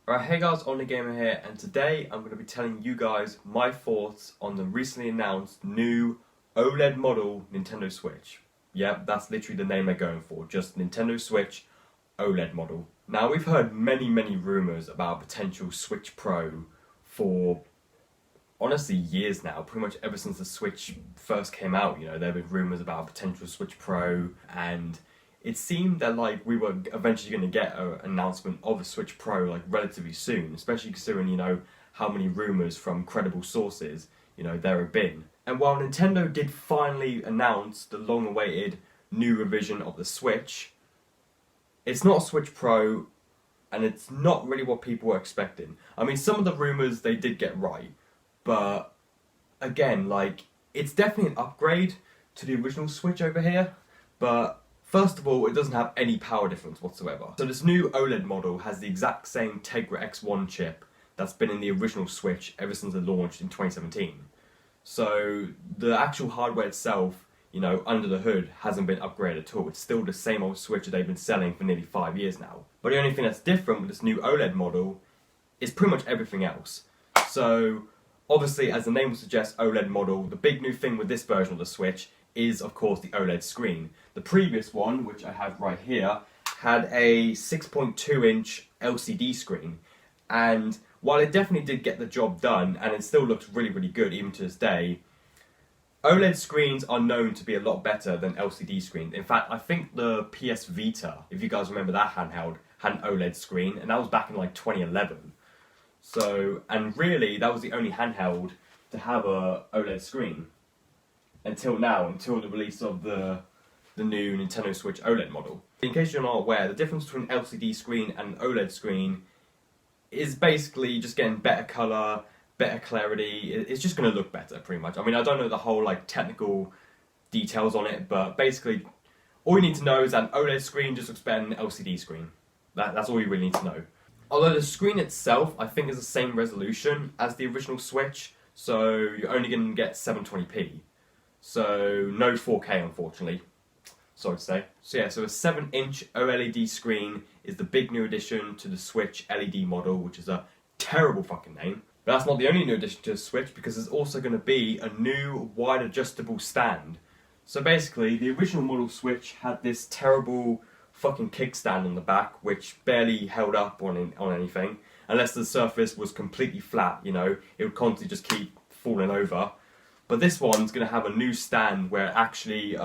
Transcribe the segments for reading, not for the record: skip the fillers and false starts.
Alright, hey guys, OLED Gamer here, and today I'm going to be telling you guys my thoughts on the recently announced new OLED model Nintendo Switch. Yep, that's literally the name they're going for, just Nintendo Switch OLED model. Now, we've heard many rumours about a potential Switch Pro for honestly years now, pretty much ever since the Switch first came out. There have been rumours about a potential Switch Pro, and it seemed that we were eventually going to get an announcement of a Switch Pro relatively soon, especially considering how many rumours from credible sources there have been. And while Nintendo did finally announce the long-awaited new revision of the Switch, it's not a Switch Pro, and it's not really what people were expecting. I mean, some of the rumours they did get right, but again, it's definitely an upgrade to the original Switch over here, but first of all, it doesn't have any power difference whatsoever. So this new OLED model has the exact same Tegra X1 chip that's been in the original Switch ever since it launched in 2017. So the actual hardware itself, under the hood, hasn't been upgraded at all. It's still the same old Switch that they've been selling for nearly 5 years now. But the only thing that's different with this new OLED model is pretty much everything else. So obviously, as the name would suggest, OLED model, the big new thing with this version of the Switch is, of course, the OLED screen. The previous one, which I have right here, had a 6.2-inch LCD screen, and while it definitely did get the job done, and it still looks really good even to this day, OLED screens are known to be a lot better than LCD screens. In fact, I think the PS Vita, if you guys remember that handheld, had an OLED screen, and that was back in 2011. So, and really, that was the only handheld to have a OLED screen until the release of the new Nintendo Switch OLED model. In case you're not aware, the difference between LCD screen and OLED screen is basically just getting better colour, better clarity. It's just going to look better, pretty much. I mean, I don't know the whole technical details on it, but basically all you need to know is that an OLED screen just looks better than an LCD screen. That's all you really need to know. Although the screen itself, I think, is the same resolution as the original Switch, so you're only going to get 720p. So no 4K, unfortunately. Sorry to say. So yeah, so a 7-inch OLED screen is the big new addition to the Switch LED model, which is a terrible fucking name. But that's not the only new addition to the Switch, because there's also going to be a new wide adjustable stand. So basically, the original model Switch had this terrible fucking kickstand on the back, which barely held up on anything, unless the surface was completely flat. It would constantly just keep falling over. But this one's going to have a new stand where it actually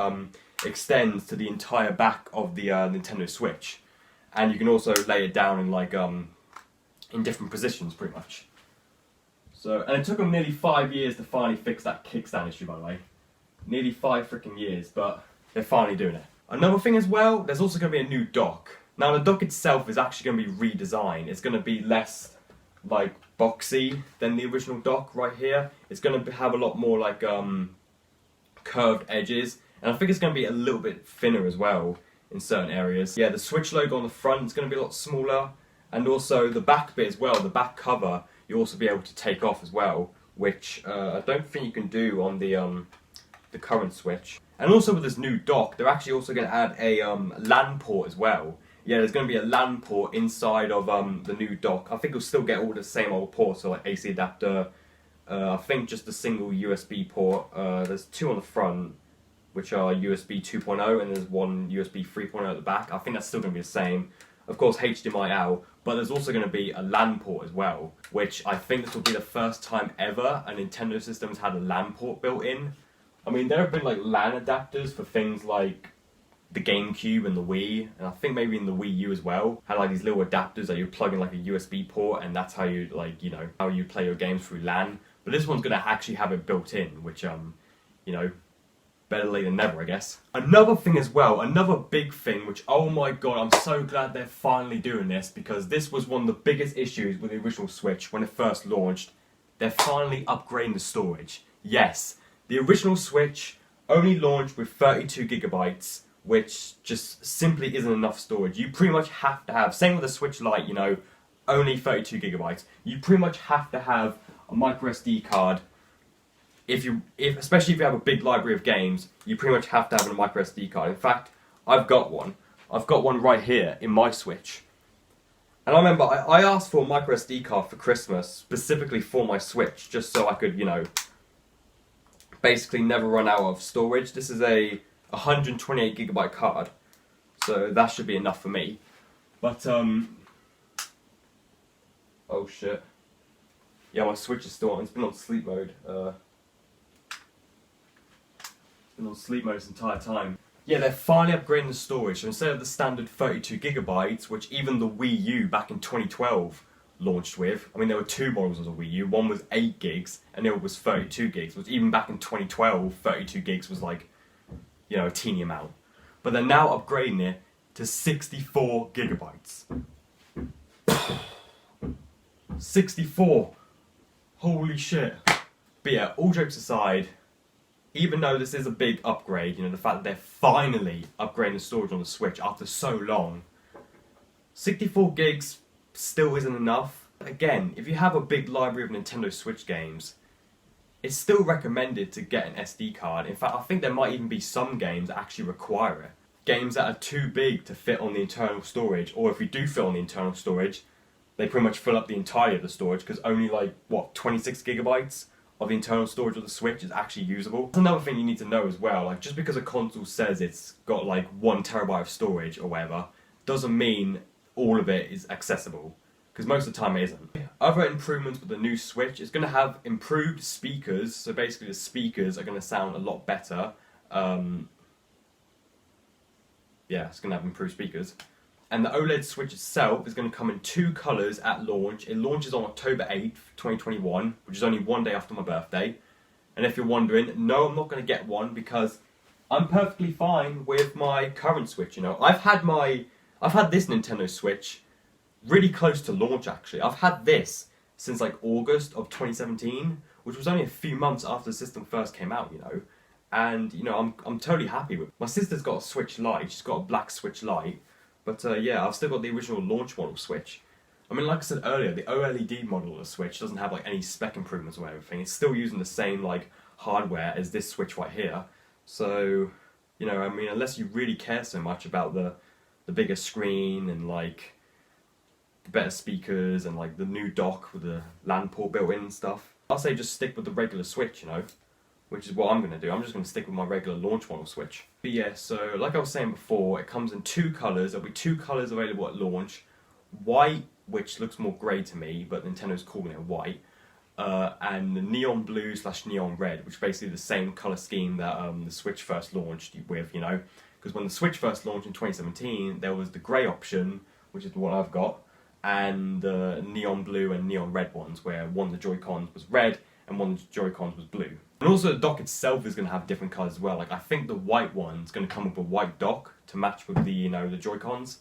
extends to the entire back of the Nintendo Switch, and you can also lay it down in in different positions, pretty much. So, and it took them nearly 5 years to finally fix that kickstand issue, by the way. Nearly 5 freaking years, but they're finally doing it. Another thing as well, there's also going to be a new dock. Now, the dock itself is actually going to be redesigned. It's going to be less boxy than the original dock right here. It's going to have a lot more curved edges, and I think it's going to be a little bit thinner as well in certain areas. Yeah, the Switch logo on the front is going to be a lot smaller, and also the back bit as well, the back cover, you'll also be able to take off as well, which I don't think you can do on the current Switch. And also with this new dock, they're actually also going to add a LAN port as well. Yeah, there's going to be a LAN port inside of the new dock. I think you'll still get all the same old ports, so AC adapter, I think just a single USB port. There's 2 on the front, which are USB 2.0, and there's one USB 3.0 at the back. I think that's still going to be the same. Of course, HDMI out, but there's also going to be a LAN port as well, which I think this will be the first time ever a Nintendo system's had a LAN port built in. I mean, there have been LAN adapters for things like the GameCube and the Wii, and I think maybe in the Wii U as well, had these little adapters that you plug in a USB port, and that's how you how you play your games through LAN. But this one's gonna actually have it built in, which better late than never, I guess. Another thing as well, another big thing, which, oh my god, I'm so glad they're finally doing this, because this was one of the biggest issues with the original Switch when it first launched. They're finally upgrading the storage. Yes, the original Switch only launched with 32 gigabytes, which just simply isn't enough storage. You pretty much have to have, same with the Switch Lite, only 32 gigabytes. You pretty much have to have a micro SD card. Especially if you have a big library of games, you pretty much have to have a micro SD card. In fact, I've got one. I've got one right here in my Switch. And I remember I asked for a micro SD card for Christmas, specifically for my Switch, just so I could, you know, basically never run out of storage. This is a 128GB card, so that should be enough for me. But, oh shit. Yeah, my Switch is still on. It's been on sleep mode. It's been on sleep mode this entire time. Yeah, they're finally upgrading the storage. So instead of the standard 32GB, which even the Wii U back in 2012 launched with, I mean, there were two models of the Wii U. One was 8 gigs, and the other was 32 gigs. Which even back in 2012, 32 gigs was like, you know, a teeny amount. But they're now upgrading it to 64GB. 64. Holy shit. But yeah, all jokes aside, even though this is a big upgrade, you know, the fact that they're finally upgrading the storage on the Switch after so long, 64 gigs still isn't enough. Again, if you have a big library of Nintendo Switch games, it's still recommended to get an SD card. In fact, I think there might even be some games that actually require it. Games that are too big to fit on the internal storage, or if you do fit on the internal storage, they pretty much fill up the entirety of the storage, because only like, what, 26GB of the internal storage of the Switch is actually usable. That's another thing you need to know as well, like just because a console says it's got like 1TB of storage or whatever, doesn't mean all of it is accessible, because most of the time it isn't. Other improvements with the new Switch is going to have improved speakers, so basically the speakers are going to sound a lot better. Yeah, it's going to have improved speakers. And the OLED Switch itself is going to come in two colours at launch. It launches on October 8th, 2021, which is only one day after my birthday. And if you're wondering, no, I'm not going to get one because I'm perfectly fine with my current Switch, you know. I've had this Nintendo Switch really close to launch, actually. I've had this since like August of 2017, which was only a few months after the system first came out, you know. And, you know, I'm totally happy with it. My sister's got a Switch Lite. She's got a black Switch Lite. But yeah, I've still got the original launch model Switch. I mean, like I said earlier, the OLED model of the Switch doesn't have like any spec improvements or everything. It's still using the same like hardware as this Switch right here. So, you know, I mean, unless you really care so much about the bigger screen and like the better speakers and like the new dock with the LAN port built in and stuff, I'll say just stick with the regular Switch, you know. Which is what I'm going to do. I'm just going to stick with my regular launch model Switch. But yeah, so like I was saying before, it comes in two colours. There'll be two colours available at launch. White, which looks more grey to me, but Nintendo's calling it white. And the neon blue / neon red, which is basically the same colour scheme that the Switch first launched with, you know. Because when the Switch first launched in 2017, there was the grey option, which is the one I've got, and the neon blue and neon red ones, where one of the Joy-Cons was red and one of the Joy-Cons was blue. And also the dock itself is going to have different colours as well. Like I think the white one's going to come with a white dock to match with the, you know, the Joy-Cons.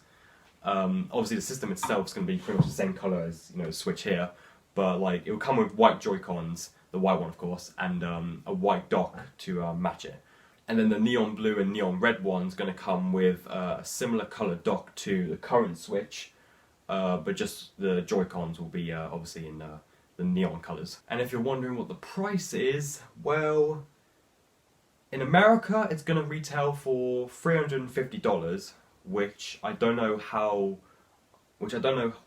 Obviously the system itself is going to be pretty much the same colour as, you know, the Switch here, but like it will come with white Joy-Cons, the white one of course, and a white dock to match it. And then the neon blue and neon red one's going to come with a similar colour dock to the current Switch, but just the Joy-Cons will be obviously in the neon colours. And if you're wondering what the price is, well, in America it's going to retail for $350, which I don't know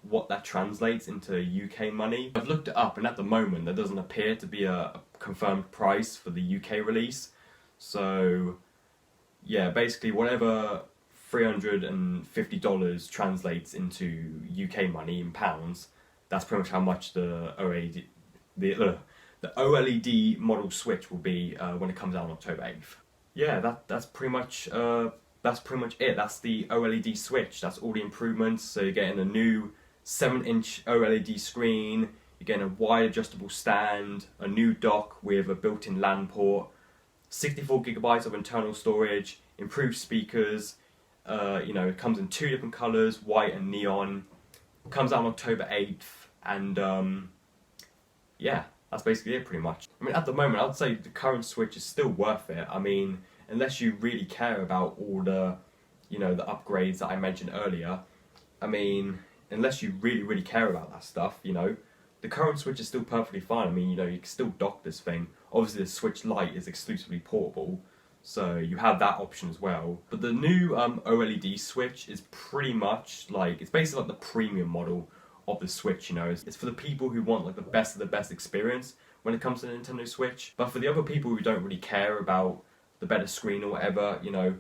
what that translates into UK money. I've looked it up and at the moment there doesn't appear to be a confirmed price for the UK release. So yeah, basically whatever $350 translates into UK money in pounds, that's pretty much how much the OLED model Switch will be when it comes out on October 8th. Yeah, that's pretty much it. That's the OLED Switch. That's all the improvements. So you're getting a new 7-inch OLED screen, you're getting a wide adjustable stand, a new dock with a built-in LAN port, 64GB of internal storage, improved speakers. You know, it comes in two different colours, white and neon. It comes out on October 8th, and yeah, that's basically it pretty much. I mean, at the moment, I'd say the current Switch is still worth it. I mean, unless you really care about all the, you know, the upgrades that I mentioned earlier. I mean, unless you really care about that stuff, you know, the current Switch is still perfectly fine. I mean, you know, you can still dock this thing. Obviously, the Switch Lite is exclusively portable, So you have that option as well. But the new OLED Switch is pretty much like, it's basically like the premium model of the Switch, you know. It's for the people who want like the best of the best experience when it comes to the Nintendo Switch. But for the other people who don't really care about the better screen or whatever, you know,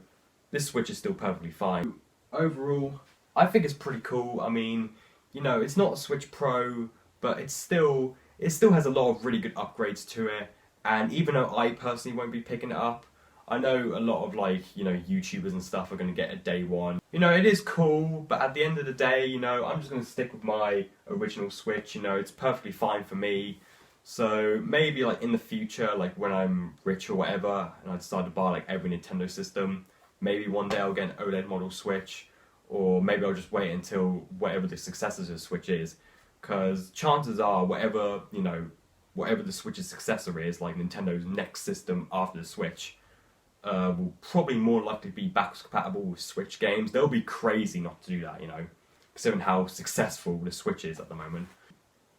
this Switch is still perfectly fine. Overall, I think it's pretty cool. I mean, you know, it's not a Switch Pro, but it still has a lot of really good upgrades to it. And even though I personally won't be picking it up, I know a lot of like, you know, YouTubers and stuff are going to get it day one. You know, it is cool, but at the end of the day, you know, I'm just going to stick with my original Switch. You know, it's perfectly fine for me. So maybe like in the future, like when I'm rich or whatever, and I decide to buy like every Nintendo system, maybe one day I'll get an OLED model Switch, or maybe I'll just wait until whatever the successor to the Switch is. Because chances are, whatever, you know, whatever the Switch's successor is, like Nintendo's next system after the Switch, will probably more likely be backwards compatible with Switch games. They'll be crazy not to do that, you know, considering how successful the Switch is at the moment.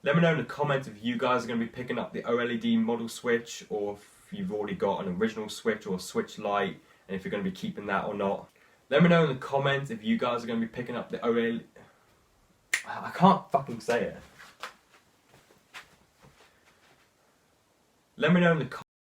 Let me know in the comments if you guys are going to be picking up the OLED model Switch, or if you've already got an original Switch or a Switch Lite, and if you're going to be keeping that or not. Let me know in the comments if you guys are going to be picking up the OLED... I can't fucking say it. Let me know in the comments